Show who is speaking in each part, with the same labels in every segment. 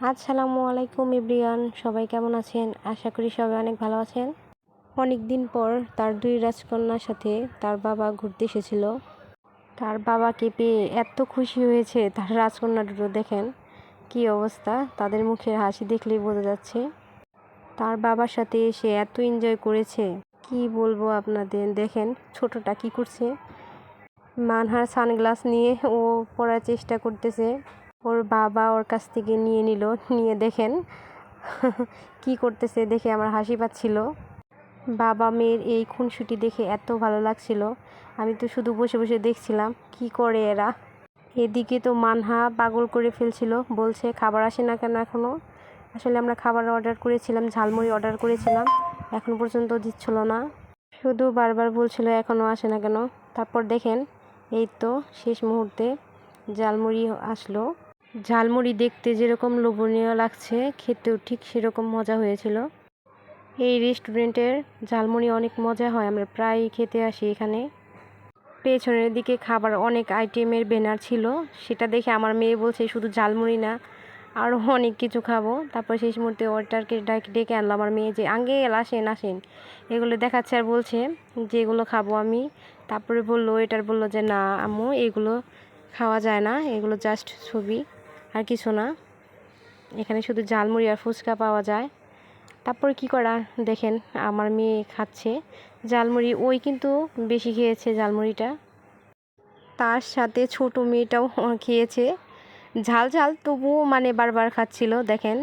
Speaker 1: আসসালামু আলাইকুম এভরিওয়ান, সবাই কেমন আছেন? আশা করি সবাই অনেক ভালো আছেন। অনেক দিন পর তার দুই রাজকন্যার সাথে তার বাবা ঘুরতে এসেছিল। তার বাবাকে পেয়ে এত খুশি হয়েছে, তার রাজকন্যা দুটো দেখেন কি অবস্থা, তাদের মুখের হাসি দেখলেই বোঝা যাচ্ছে। তার বাবার সাথে এসে এত এনজয় করেছে, কি বলবো আপনাদের। দেখেন ছোটটা কি করছে, মানহার সানগ্লাস নিয়ে ও পড়ার চেষ্টা করতেছে। ওর বাবা ওর কাছ থেকে নিয়ে নিল, নিয়ে দেখেন কি করতেছে, দেখে আমার হাসি পাচ্ছিল। বাবা মেয়ের এই খুনসুটি দেখে এত ভালো লাগছিল, আমি তো শুধু বসে বসে দেখছিলাম কি করে এরা। এদিকে তো মানহা পাগল করে ফেলছিল, বলছে খাবার আসে না কেন এখনও। আসলে আমরা খাবার অর্ডার করেছিলাম, ঝালমুড়ি অর্ডার করেছিলাম, এখন পর্যন্ত দিচ্ছিল না, শুধু বারবার বলছিল এখনও আসে না কেন। তারপর দেখেন এই তো শেষ মুহূর্তে ঝালমুড়ি আসলো। ঝালমুড়ি দেখতে যেরকম লোভনীয় লাগছে, খেতেও ঠিক সেরকম মজা হয়েছিল। এই রেস্টুরেন্টের ঝালমুড়ি অনেক মজা হয়, আমরা প্রায় খেতে আসি এখানে। পেছনের দিকে খাবার অনেক আইটেমের ব্যানার ছিল, সেটা দেখে আমার মেয়ে বলছে শুধু ঝালমুড়ি না, আরও অনেক কিছু খাবো। তারপর শেষ মুহূর্তে ওয়েটারকে ডেকে আনলো আমার মেয়ে, যে আঙ্কেল আসেন আসেন, এগুলো দেখাচ্ছে আর বলছে যে এগুলো খাবো আমি। তারপরে বললো, ওয়েটার বললো যে না আম্মু, এগুলো খাওয়া যায় না, এগুলো জাস্ট ছবি আর কিছু না, এখানে শুধু ঝালমুড়ি আর ফুচকা পাওয়া যায়। তারপর কি করা, দেখেন আমার মেয়ে খাচ্ছে ঝালমুড়ি, ওই কিন্তু বেশি খেয়েছে ঝালমুড়িটা, তার সাথে ছোট মেয়েটাও খেয়েছে ঝাল ঝাল, তবুও মানে বারবার খাচ্ছিল। দেখেন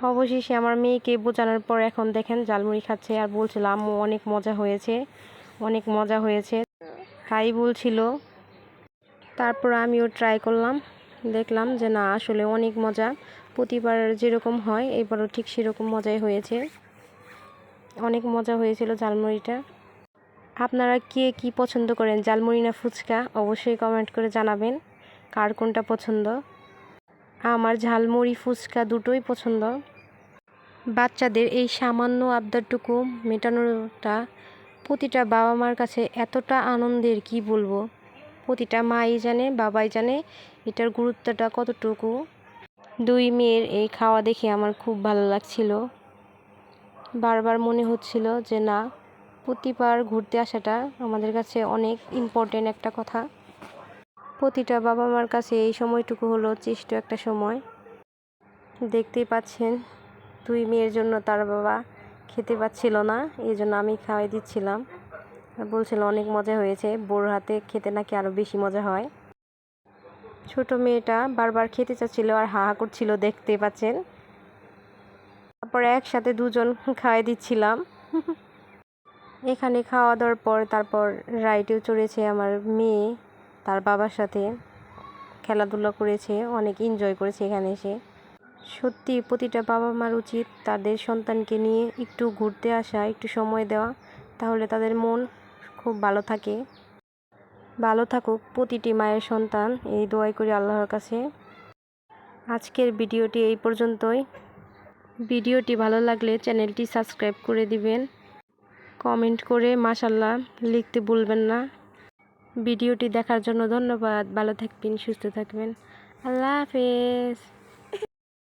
Speaker 1: অবশেষে আমার মেয়েকে বোঝানোর পর এখন দেখেন ঝালমুড়ি খাচ্ছে আর বলছিল আম্মু অনেক মজা হয়েছে, অনেক মজা হয়েছে, তাই বলছিল। তারপর আমিও ট্রাই করলাম, দেখলাম যে না আসলে অনেক মজা, প্রতিবার যেরকম হয় এবারও ঠিক সেরকম মজাই হয়েছে, অনেক মজা হয়েছিল ঝালমুড়িটা। আপনারা কে কি পছন্দ করেন, ঝালমুড়ি না ফুচকা? অবশ্যই কমেন্ট করে জানাবেন কার কোনটা পছন্দ। আমার ঝালমুড়ি ফুচকা দুটোই পছন্দ। বাচ্চাদের এই সামান্য আবদারটুকু মেটানোটা প্রতিটা বাবা মার কাছে এতটা আনন্দের, কি বলবো। প্রতিটা মাই জানে, বাবাই জানে এটার গুরুত্বটা কতটুকু। দুই মেয়ের এই খাওয়া দেখে আমার খুব ভালো লাগছিল, বারবার মনে হচ্ছিল যে না, প্রতিবার ঘুরতে আসাটা আমাদের কাছে অনেক ইম্পর্টেন্ট একটা কথা। প্রতিটা বাবা মার কাছে এই সময়টুকু হলো চেষ্ট একটা সময়। দেখতেই পাচ্ছেন দুই মেয়ের জন্য তার বাবা খেতে পাচ্ছিল না, এই জন্য আমি খাওয়াই দিচ্ছিলাম, বলছিল অনেক মজা হয়েছে, বোর হাতে খেতে নাকি আরও বেশি মজা হয়। ছোট মেয়েটা বারবার খেতে চাচ্ছিল আর হা হা করছিল, দেখতে পাচ্ছেন। তারপর একসাথে দুজন খাওয়াই দিচ্ছিলাম। এখানে খাওয়া দাওয়ার পর তারপর রাইডেও চড়েছে আমার মেয়ে, তার বাবার সাথে খেলাধুলা করেছে, অনেক এনজয় করেছে এখানে এসে। সত্যি প্রতিটা বাবা মার উচিত তাদের সন্তানকে নিয়ে একটু ঘুরতে আসা, একটু সময় দেওয়া, তাহলে তাদের মন খুব ভালো থাকে। ভালো থাকুক প্রতিটি মায়ের সন্তান, এই দোয়াই করি আল্লাহর কাছে। আজকের ভিডিওটি এই পর্যন্তই। ভিডিওটি ভালো লাগলে চ্যানেলটি সাবস্ক্রাইব করে দিবেন, কমেন্ট করে মাশাআল্লাহ লিখতে ভুলবেন না। ভিডিওটি দেখার জন্য ধন্যবাদ, ভালো থাকবেন, সুস্থ থাকবেন, আল্লাহ হাফেজ।